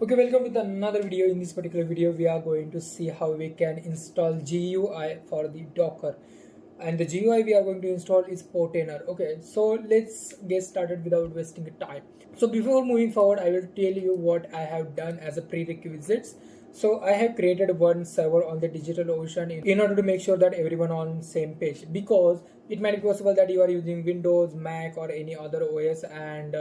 Okay, welcome with another video. In this particular video, we are going to see how we can install GUI for the Docker. And the GUI we are going to install is Portainer. Okay, so let's get started without wasting time. So before moving forward, I will tell you what I have done as a prerequisites. So I have created one server on the DigitalOcean in order to make sure that everyone on same page, because it might be possible that you are using Windows, Mac or any other OS, and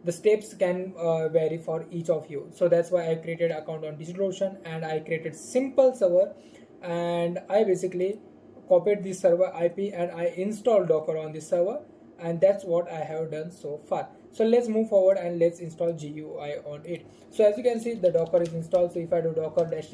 the steps can vary for each of you. So that's why I created account on DigitalOcean and I created simple server, and I basically copied the server IP and I installed Docker on this server, and that's what I have done so far. So let's move forward and let's install GUI on it. So as you can see, the Docker is installed. So if I do docker-h,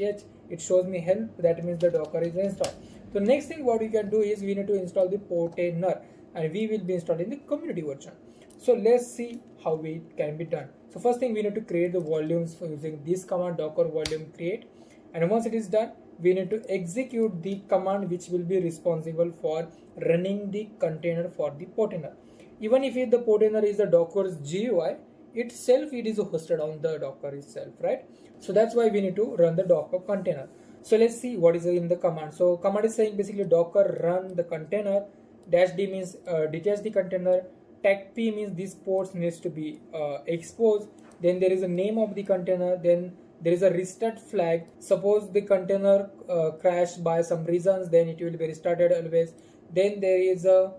it shows me help. That means the Docker is installed. So next thing what we can do is we need to install the Portainer, and we will be installing the community version. So let's see how it can be done. So first thing, we need to create the volumes for using this command, docker volume create, and once it is done, we need to execute the command which will be responsible for running the container for the Portainer. Even if the Portainer is the Docker's GUI itself, it is hosted on the Docker itself, right? So that's why we need to run the Docker container. So let's see what is in the command. So command is saying basically docker run the container, -d means detach the container, tag p means these ports needs to be exposed, then there is a name of the container, then there is a restart flag. Suppose the container crashed by some reasons, then it will be restarted always. Then there is a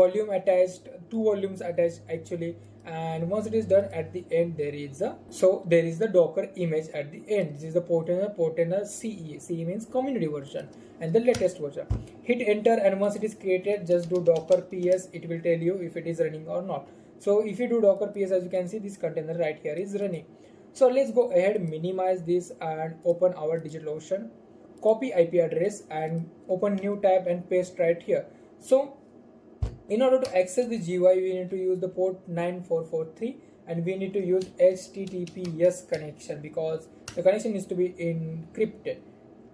volume attached, two volumes attached actually, and once it is done, at the end there is the Docker image at the end. This is the Portainer CE means community version and the latest version. Hit enter, and once it is created, just do docker ps. It will tell you if it is running or not. So if you do docker ps, as you can see, this container right here is running. So let's go ahead, minimize this and open our DigitalOcean, copy IP address and open new tab and paste right here. So in order to access the GUI, we need to use the port 9443 and we need to use HTTPS connection because the connection needs to be encrypted.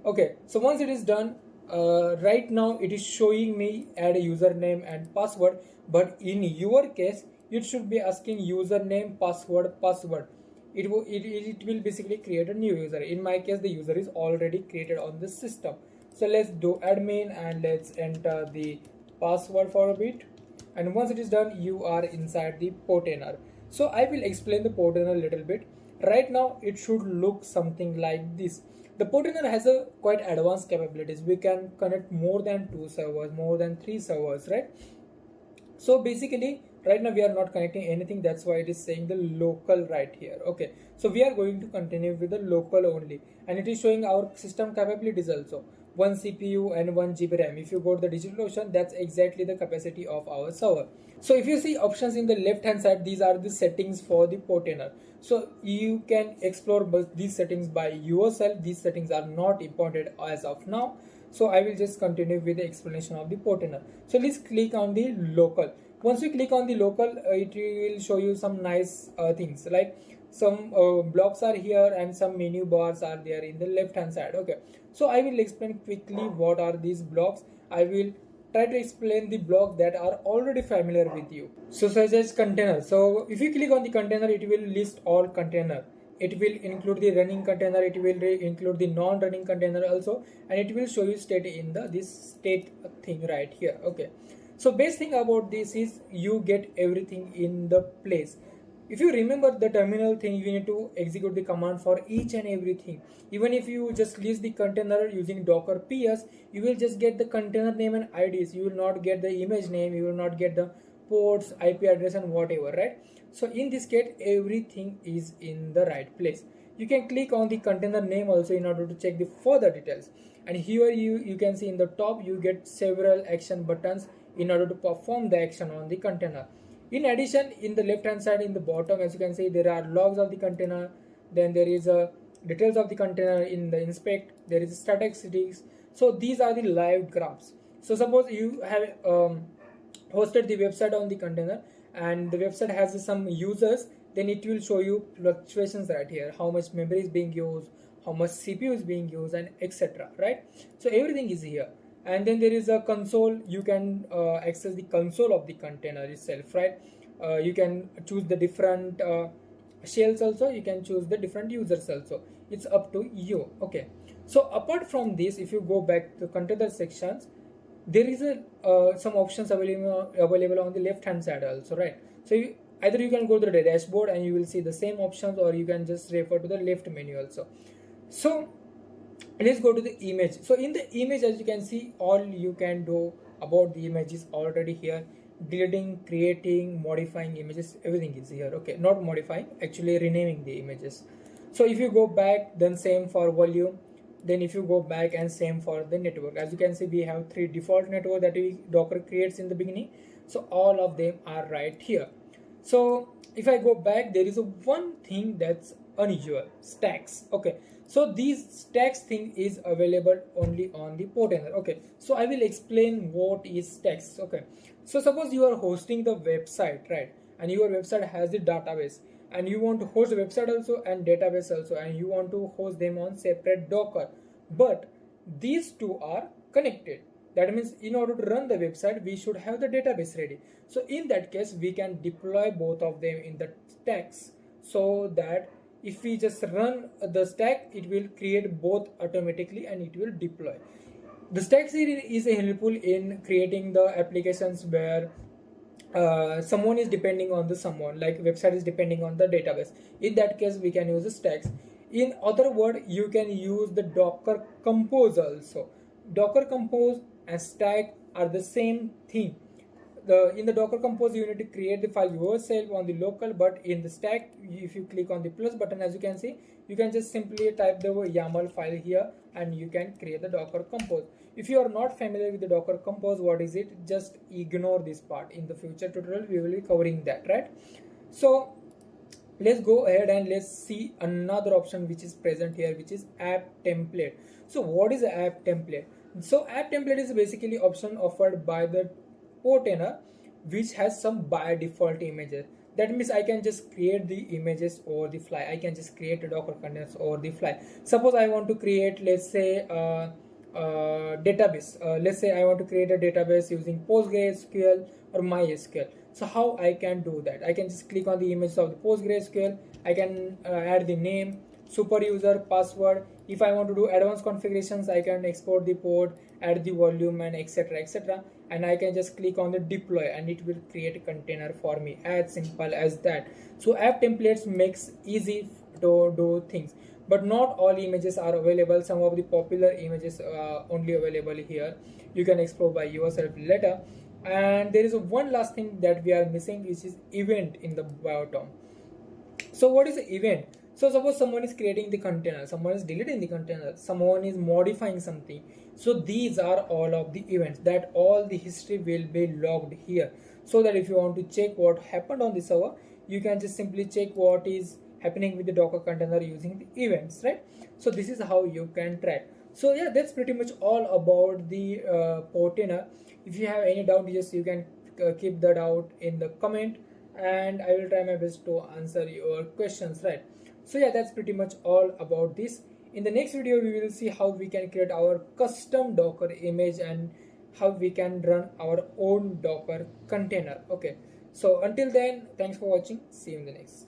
Okay, so once it is done, right now it is showing me add a username and password, but in your case it should be asking username, password. It will basically create a new user. In my case, the user is already created on the system. So let's do admin and let's enter the password for a bit, and once it is done, you are inside the Portainer. So I will explain the Portainer a little bit. Right now it should look something like this. The Portainer has a quite advanced capabilities. We can connect more than 2 servers, more than 3 servers, right? So basically right now we are not connecting anything, that's why it is saying the local right here. Okay, so we are going to continue with the local only, and it is showing our system capabilities also, 1 CPU and 1 GB RAM. If you go to the DigitalOcean, that's exactly the capacity of our server. So if you see options in the left hand side, these are the settings for the Portainer. So you can explore these settings by yourself. These settings are not important as of now. So I will just continue with the explanation of the Portainer. So let's click on the local. Once you click on the local, it will show you some nice things, like some blocks are here and some menu bars are there in the left hand side. Okay, so I will explain quickly what are these blocks. I will try to explain the blocks that are already familiar with you. So such as container. So if you click on the container, it will list all container. It will include the running container, it will include the non-running container also, and it will show you state in this state thing right here. Okay, so best thing about this is you get everything in the place. If you remember the terminal thing, you need to execute the command for each and everything. Even if you just list the container using docker ps, you will just get the container name and IDs. You will not get the image name, you will not get the ports, IP address and whatever, right? So in this case, everything is in the right place. You can click on the container name also in order to check the further details. And here you can see in the top, you get several action buttons in order to perform the action on the container. In addition, in the left hand side in the bottom, as you can see, there are logs of the container, then there is a details of the container. In the inspect, there is statistics. So these are the live graphs. So suppose you have hosted the website on the container and the website has some users, then it will show you fluctuations right here, how much memory is being used, how much CPU is being used, and etc. right? So everything is here. And then there is a console. You can access the console of the container itself, right? You can choose the different shells also, you can choose the different users also. It's up to you. Okay, so apart from this, if you go back to container sections, there is a some options available on the left hand side also, right? So either you can go to the dashboard and you will see the same options, or you can just refer to the left menu also. So let's go to the image. So in the image, as you can see, all you can do about the image is already here. Deleting, creating, modifying images, everything is here. Okay, not modifying, actually renaming the images. So if you go back, then same for volume. Then if you go back, and same for the network. As you can see, we have 3 default network that Docker creates in the beginning. So all of them are right here. So if I go back, there is a one thing that's unusual: stacks. Okay, so these stacks thing is available only on the Portainer. Okay, so I will explain what is stacks. Okay, so suppose you are hosting the website, right? And your website has the database, and you want to host the website also and database also, and you want to host them on separate Docker, but these two are connected. That means in order to run the website, we should have the database ready. So in that case, we can deploy both of them in the stacks, so that if we just run the stack, it will create both automatically and it will deploy. The stack series is helpful in creating the applications where someone is depending on the someone, like website is depending on the database. In that case, we can use the stacks. In other word, you can use the Docker Compose also. Docker Compose and stack are the same thing. In the Docker Compose, you need to create the file yourself on the local, but in the stack, if you click on the plus button, as you can see, you can just simply type the YAML file here and you can create the Docker Compose. If you are not familiar with the Docker Compose, what is it? Just ignore this part. In the future tutorial, we will be covering that, right? So let's go ahead and let's see another option which is present here, which is app template. So what is the app template? So app template is basically option offered by the Portainer, which has some by default images. That means I can just create the images over the fly. I can just create a Docker containers over the fly. Suppose I want to create, let's say, database. Let's say I want to create a database using PostgreSQL or MySQL. So how I can do that? I can just click on the image of the PostgreSQL. I can add the name, super user, password. If I want to do advanced configurations, I can export the port, add the volume, and etc, etc, and I can just click on the deploy and it will create a container for me. As simple as that. So app templates makes easy to do things, but not all images are available. Some of the popular images are only available here. You can explore by yourself later. And there is one last thing that we are missing, which is event in the bottom. So what is the event? So suppose someone is creating the container, someone is deleting the container, someone is modifying something. So these are all of the events, that all the history will be logged here, so that if you want to check what happened on the server, you can just simply check what is happening with the Docker container using the events, right? So this is how you can track. So yeah, that's pretty much all about the Portainer. If you have any doubt, just you can keep that out in the comment, and I will try my best to answer your questions, right? So yeah, that's pretty much all about this. In the next video, we will see how we can create our custom Docker image and how we can run our own Docker container. Okay, so until then, thanks for watching. See you in the next.